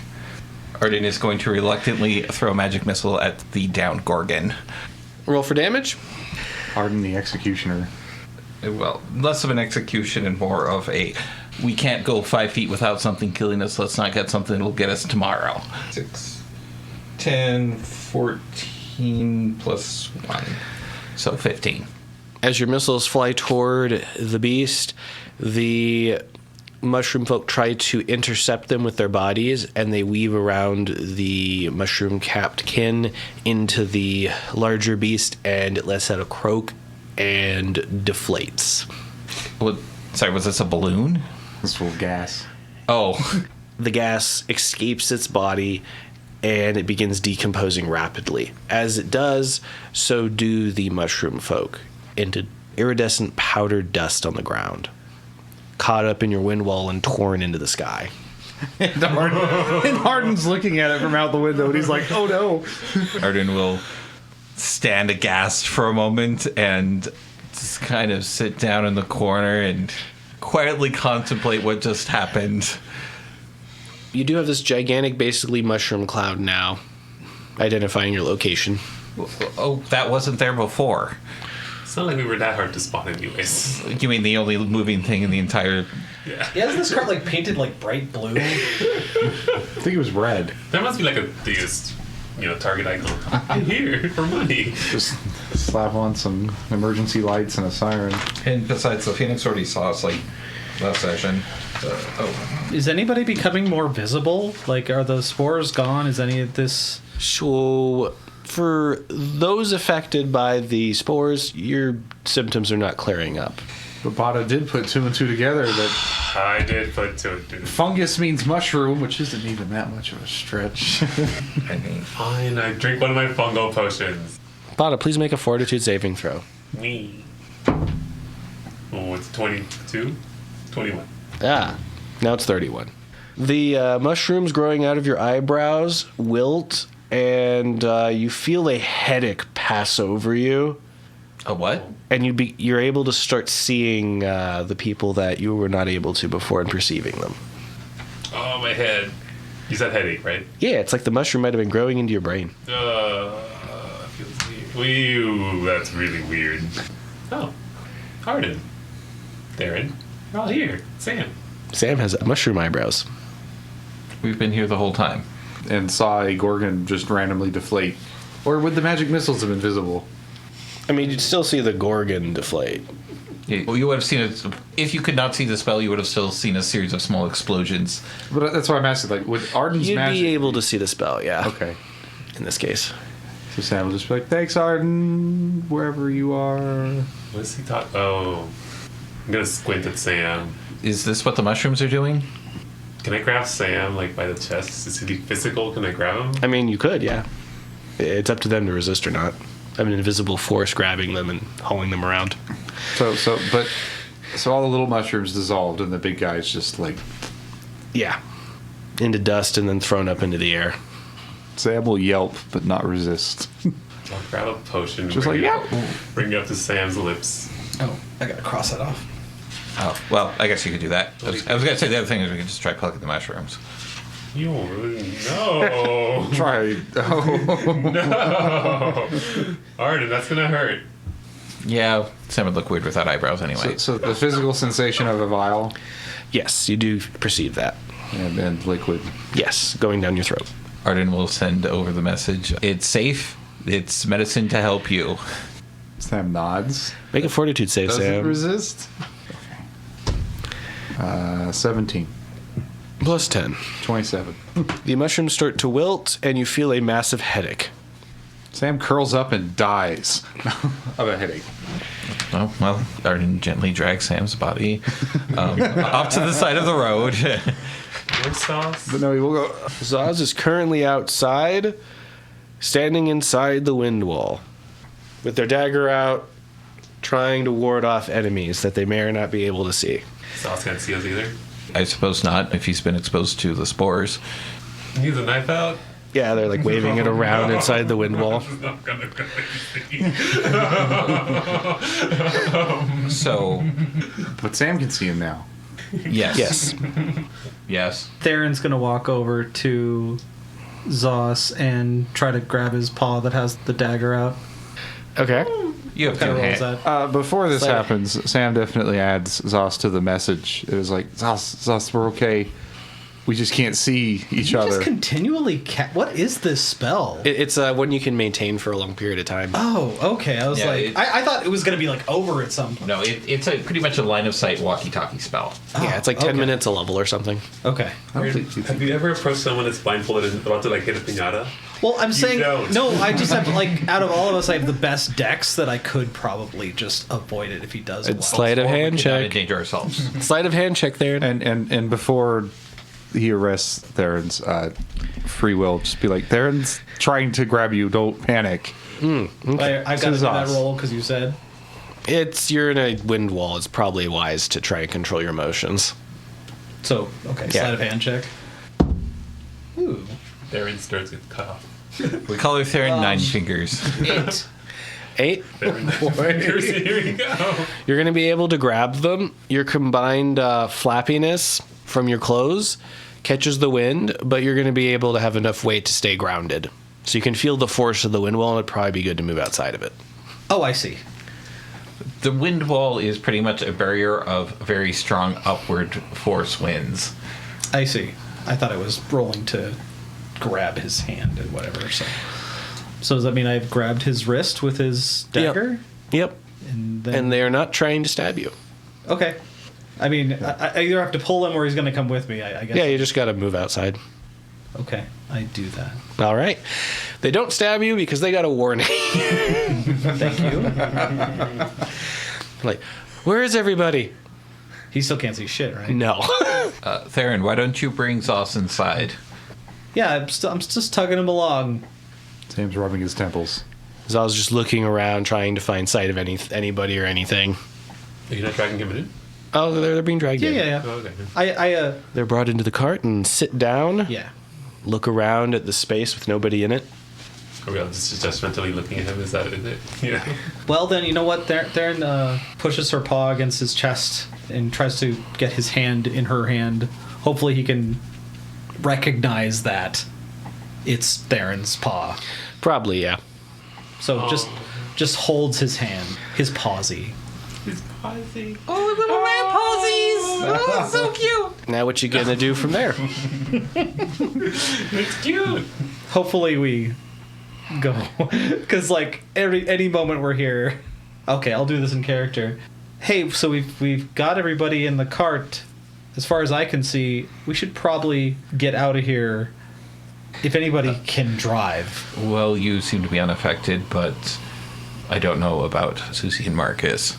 Arden is going to reluctantly throw a magic missile at the downed Gorgon. Roll for damage. Arden the Executioner. Well, less of an execution and more of a, we can't go 5 feet without something killing us. Let's not get something that'll get us tomorrow. 6, 10, 14 plus 1. So 15. As your missiles fly toward the beast, the mushroom folk try to intercept them with their bodies, and they weave around the mushroom-capped kin into the larger beast, and it lets out a croak and deflates. What, sorry, was this a balloon? This full of gas. Oh. The gas escapes its body, and it begins decomposing rapidly. As it does, so do the mushroom folk into iridescent powdered dust on the ground, caught up in your wind wall and torn into the sky. And Arden's looking at it from out the window, and he's like, oh no. Arden will stand aghast for a moment and just kind of sit down in the corner and quietly contemplate what just happened. You do have this gigantic, basically mushroom cloud now, identifying your location. Oh, that wasn't there before. It's not like we were that hard to spot anyways. You mean the only moving thing in the entire... Yeah. Yeah, isn't this cart like painted like bright blue? I think it was red. There must be like a theist, target icon. I'm here for money. Just slap on some emergency lights and a siren. And besides, the Phoenix already saw us, like, last session. Is anybody becoming more visible? Like, are the spores gone? Is any of this... So, for those affected by the spores, your symptoms are not clearing up. But Bada did put 2 and 2 together that I did put 2 and 2. fungus means mushroom, which isn't even that much of a stretch. I mean, Fine, I drink one of my fungal potions. Bada, please make a fortitude saving throw. Me. Oh, it's 22? 21. Ah, now it's 31. The mushrooms growing out of your eyebrows wilt, and you feel a headache pass over you. a what? And you're able to start seeing the people that you were not able to before and perceiving them. Oh, my head. You said headache, right? Yeah, it's like the mushroom might have been growing into your brain. Feels weird. Ew, that's really weird. Oh, Arden. Darren. You're all here. Sam. Sam has mushroom eyebrows. We've been here the whole time. And saw a Gorgon just randomly deflate. Or would the magic missiles have been visible? I mean, you'd still see the Gorgon deflate. You would have seen it. If you could not see the spell, you would have still seen a series of small explosions. But that's why I'm asking, like, would Arden's You'd magic... be able to see the spell, yeah. Okay. In this case. So Sam will just be like, thanks, Arden, wherever you are. What is he talking? Oh. I'm gonna squint at Sam. Is this what the mushrooms are doing? Can I grab Sam, like, by the chest? Is he physical? Can I grab him? I mean, you could, yeah. It's up to them to resist or not. I'm an invisible force grabbing them and hauling them around. So all the little mushrooms dissolved and the big guy's just like... Yeah. Into dust and then thrown up into the air. Sam will yelp, but not resist. I'll grab a potion and Just bring, like, bring it up to Sam's lips. Oh, I gotta cross that off. Oh, well, I guess you could do that. I was going to say the other thing is we could just try plucking the mushrooms. You no. Try. Oh. No. Arden, that's gonna hurt. Yeah, Sam would look weird without eyebrows anyway. So the physical sensation of a vial Yes, you do perceive that. and liquid. Yes, going down your throat. Arden will send over the message. It's safe. It's medicine to help you. Sam nods. Make a fortitude save, Does it Sam. resist? 17. Plus 10. 27. The mushrooms start to wilt, and you feel a massive headache. Sam curls up and dies of a headache. Oh, well, Arden gently drags Sam's body off to the side of the road. More sauce. But no, he will go. Zaz is currently outside, standing inside the wind wall, with their dagger out, trying to ward off enemies that they may or not be able to see. Sauce can't see us either. I suppose not, if he's been exposed to the spores. Needs a knife out. Yeah, they're like waving it around inside the wind wall. It's not gonna go easy. So, But Sam can see him now. yes. Yes. Yes. Theron's gonna walk over to Zos and try to grab his paw that has the dagger out. Okay. You have What kind two of roll is hands. that? Before this Like- happens, Sam definitely adds Zos to the message. It was like, Zos, we're okay. We just can't see each You other. just continually what is this spell? It's one you can maintain for a long period of time. Oh, okay. I was Yeah, like, it- I thought it was gonna be like over at some point. No, it's pretty much a line of sight walkie-talkie spell. Yeah, it's like 10 okay. minutes a level or something. Okay. Have you ever approached someone that's blindfolded and about to like hit a pinata? Well, I'm saying don't. no. I just have like out of all of us, I have the best dex that I could probably just avoid it if he does well. It's sleight of Or we hand could not check. endanger ourselves. Sleight of hand check there. And before he arrests Theron's free will, just be like, Theron's trying to grab you. Don't panic. I've got to do that Zos. roll because you said. You're in a wind wall. It's probably wise to try and control your emotions. So okay, Yeah. sleight of hand check. Ooh, Theron's starts get cut off. We call her Theron Nine Fingers. 8. 8. Theron's fingers. Here we go. You're going to be able to grab them. Your combined flappiness from your clothes catches the wind, but you're going to be able to have enough weight to stay grounded. So you can feel the force of the wind wall, and it'd probably be good to move outside of it. Oh, I see. The wind wall is pretty much a barrier of very strong upward force winds. I see. I thought I was rolling to grab his hand and whatever. So does that mean I've grabbed his wrist with his dagger? Yep. And then And they are not trying to stab you. okay. I mean, I either have to pull him or he's going to come with me. I guess. Yeah, you just got to move outside. Okay, I do that. All right. They don't stab you because they got a warning. Thank you. Like, where is everybody? He still can't see shit, right? No. Theron, why don't you bring Zos inside? Yeah, I'm just tugging him along. Sam's rubbing his temples. So I was just looking around, trying to find sight of anybody or anything. Are you not dragging him in? Oh, they're being dragged Yeah, in. yeah, yeah. Oh, okay. They're brought into the cart and sit down, Yeah. look around at the space with nobody in it. Are we all just mentally looking at him? Is that it? Yeah. Well, then, you know what? Theron pushes her paw against his chest and tries to get his hand in her hand. Hopefully he can recognize that it's Theron's paw. Probably, yeah. So just holds his hand, his pawsy. He's pausing. Oh, little rat posies! Oh, so cute! Now what you gonna do from there? It's cute. Hopefully we go, because like any moment we're here. Okay, I'll do this in character. Hey, so we've got everybody in the cart. As far as I can see, we should probably get out of here. If anybody can drive. Well, you seem to be unaffected, but I don't know about Susie and Marcus.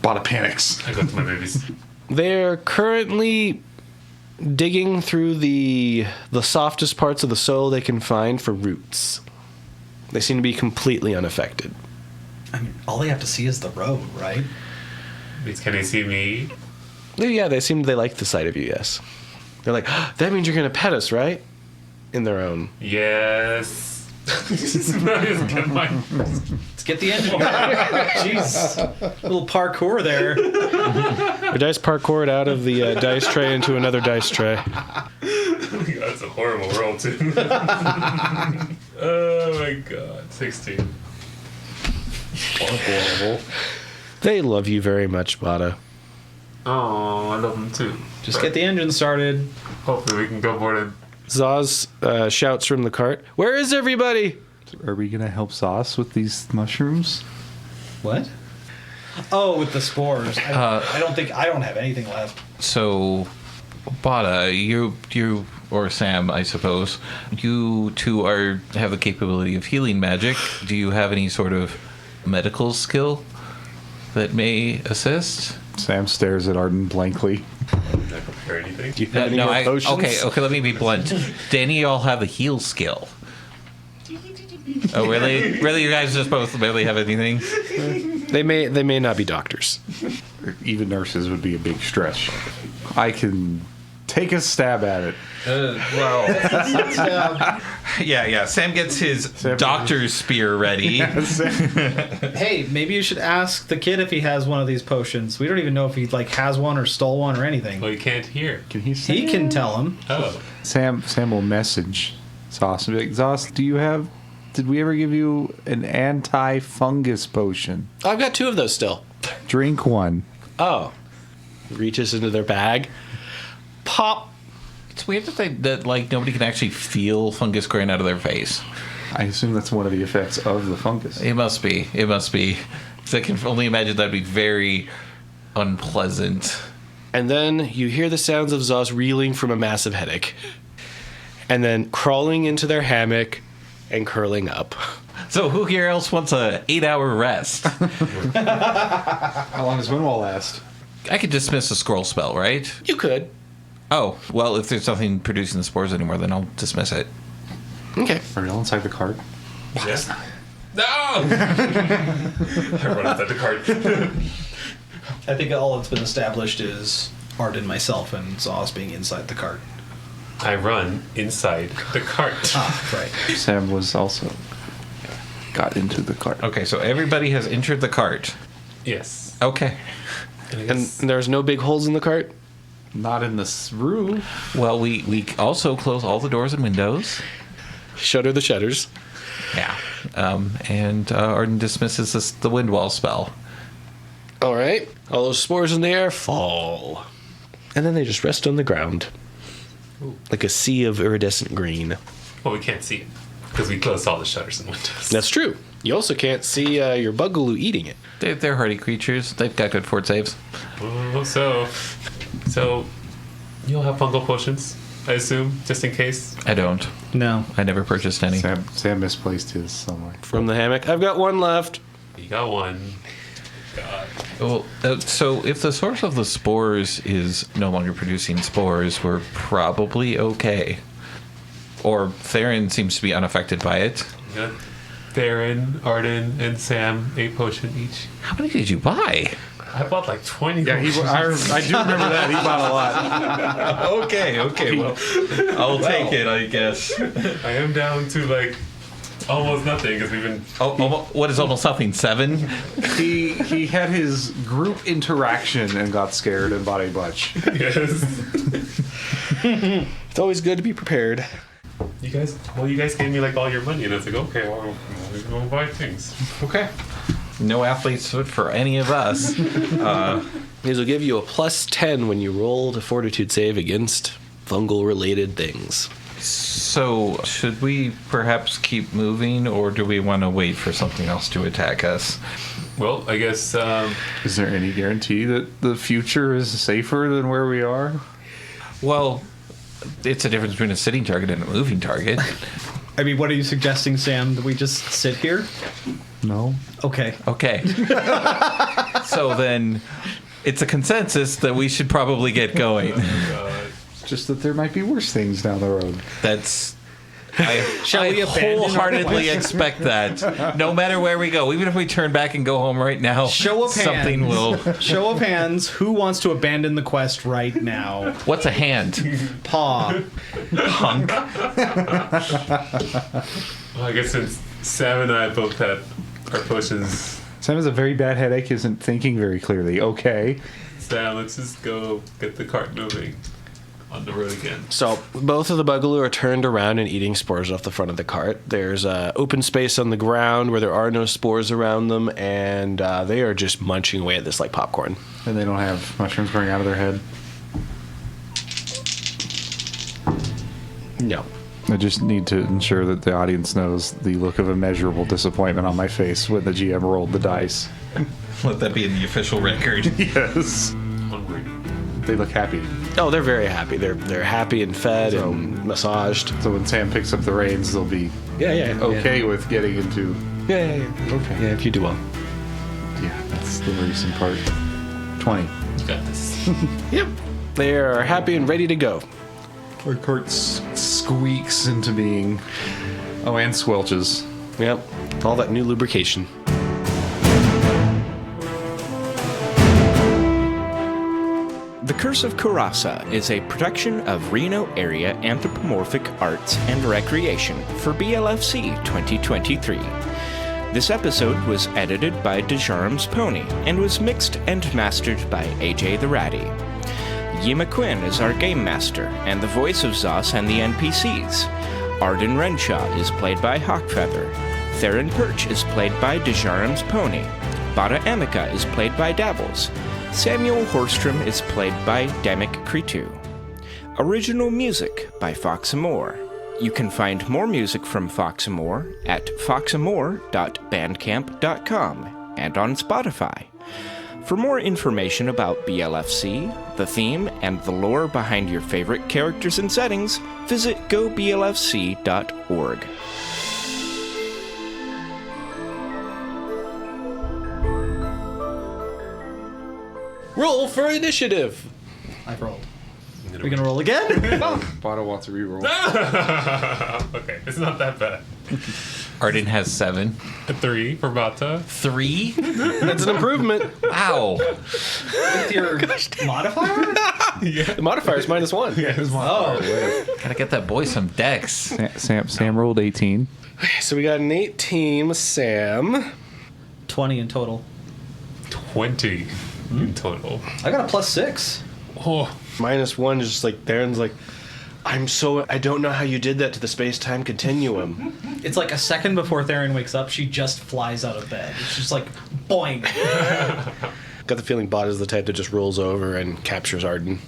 Bada panics. I got to my babies. They're currently digging through the softest parts of the soil they can find for roots. They seem to be completely unaffected. I mean, all they have to see is the road, right? Can they see me? Yeah, they like the sight of you, yes. They're like, that means you're gonna pet us, right? In their own. Yes. Get my- Let's get the engine going. Jeez. Little parkour there. The dice parkoured out of the dice tray into another dice tray. That's a horrible roll, too. Oh my god. 16. Horrible. They love you very much, Bada. Oh, I love them too. Just get the engine started. Hopefully we can go board it. Zaz shouts from the cart, "Where is everybody?" Are we gonna help Sauce with these mushrooms? What? Oh, with the spores. I don't have anything left. So, Bada, you or Sam, I suppose, you two have the capability of healing magic. Do you have any sort of medical skill that may assist? Sam stares at Arden blankly. Not prepare anything. Do you have any more potions? Okay, let me be blunt. Do any of y'all have the heal skill? Oh, really? Really, you guys just both barely have anything? They may not be doctors. Even nurses would be a big stretch. I can take a stab at it. Yeah. Sam gets his doctor's spear ready. Hey, maybe you should ask the kid if he has one of these potions. We don't even know if he has one or stole one or anything. Well, you can't hear. Can he say? He can tell him. Oh. Sam will message Zoss and be like, Zoss, did we ever give you an anti-fungus potion? I've got 2 of those still. Drink one. Oh. Reaches into their bag. Pop. It's weird that nobody can actually feel fungus growing out of their face. I assume that's one of the effects of the fungus. It must be. 'Cause I can only imagine that'd be very unpleasant. And then you hear the sounds of Zoss reeling from a massive headache. And then crawling into their hammock and curling up. So who here else wants a 8-hour rest? How long does Windwall last? I could dismiss a scroll spell, right? You could. Oh, well, if there's nothing producing the spores anymore, then I'll dismiss it. Okay. Are we all inside the cart? Yes. No! I run outside the cart. I think all that's been established is Arden, myself, and Zoss being inside the cart. I run inside the cart. Right. Sam was also got into the cart. Okay, so everybody has entered the cart. Yes. Okay. And there's no big holes in the cart? Not in this roof. Well, we also close all the doors and windows. Shutter the shutters. Yeah. And Arden dismisses the wind wall spell. All right. All those spores in the air fall. And then they just rest on the ground. Like a sea of iridescent green. Well, we can't see it because we closed all the shutters and windows. That's true. You also can't see your bugaloo eating it. They're hardy creatures. They've got good fort saves. Oh, so you'll have fungal potions, I assume, just in case. I don't. No. I never purchased any. Sam misplaced his somewhere. From the hammock. I've got one left. You got one. God. Well, so if the source of the spores is no longer producing spores, we're probably okay. Or Theron seems to be unaffected by it. You got Theron, Arden, and Sam, a potion each. How many did you buy? I bought like 20 Yeah, potions. I do remember that. He bought a lot. Okay, well, I'll take it, I guess. I am down to like almost nothing because we've been. What is almost nothing? 7? He had his group interaction and got scared and bought a bunch. Yes. It's always good to be prepared. You guys gave me like all your money, and I was like, okay, well, we're gonna buy things. Okay. No athletes for any of us. These will give you a +10 when you roll the fortitude save against fungal-related things. So, should we perhaps keep moving, or do we want to wait for something else to attack us? Well, I guess. Is there any guarantee that the future is safer than where we are? Well, it's a difference between a sitting target and a moving target. I mean, what are you suggesting, Sam? That we just sit here? No. Okay. Okay. So then, it's a consensus that we should probably get going. Just that there might be worse things down the road. Shall we I abandon our wholeheartedly quest? expect that. No matter where we go, even if we turn back and go home right now, Show of something hands. will. Show of hands. Who wants to abandon the quest right now? What's a hand? Paw. Hunk. Well, I guess since Sam and I both had our potions, Sam has a very bad headache, isn't thinking very clearly. Okay. Sam, let's just go get the cart moving on the road again. So both of the bugaloo are turned around and eating spores off the front of the cart. There's open space on the ground where there are no spores around them, and they are just munching away at this like popcorn. And they don't have mushrooms growing out of their head. No. I just need to ensure that the audience knows the look of immeasurable disappointment on my face when the GM rolled the dice. Let that be in the official record. Yes. Onward. They look happy. Oh, they're very happy. They're happy and fed So- and massaged. So when Sam picks up the reins, they'll be Yeah. okay with getting into. Yeah. Okay. Yeah, if you do well. Yeah, that's the worrisome part. 20. You got this. Yep. They are happy and ready to go. Our cart squeaks into being. Oh, and squelches. Yep. All that new lubrication. The Curse of Coeurasa is a production of Reno Area Anthropomorphic Arts and Recreation for BLFC 2023. This episode was edited by Dejarum's Pony and was mixed and mastered by AJ the Ratty. Yima Quinn is our game master and the voice of Zos and the NPCs. Arden Renshaw is played by Hawkfeather. Theron Perch is played by Dejarum's Pony. Bada Amica is played by Davils. Samuel Horstrom is played by Damek Kritu. Original music by Foxamore. You can find more music from Foxamore at foxamore.bandcamp.com and on Spotify. For more information about BLFC, the theme, and the lore behind your favorite characters and settings, visit goblfc.org. Roll for initiative. I've rolled. We gonna roll again? Bada wants a reroll. Okay, it's not that bad. Arden has 7. A 3 for Bata. 3? That's an improvement. Wow. With your modifier? The modifier is -1. Oh. Gotta get that boy some dex. Sam rolled 18. So we got an 18 with Sam. 20 in total. 20 in total. I got a +6. Oh, -1 is just like Theron's like, I don't know how you did that to the space-time continuum. It's like a second before Theron wakes up, she just flies out of bed. It's just like, boing. Got the feeling Bot is the type that just rolls over and captures Arden.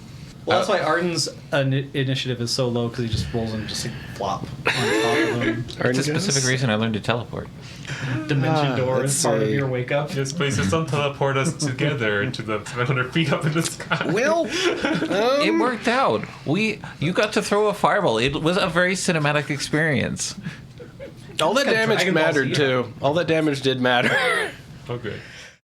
Well, that's why Arden's initiative is so low, because he just rolls and just like flop on top of him. It's a specific reason I learned to teleport. Dimension door let's is part of see. your wake up. just please just don't teleport us together into the 700 feet up in the sky. Well, It worked out. You got to throw a fireball. It was a very cinematic experience. all that got damage Dragon Ball mattered Z. too. All that damage did matter. Okay.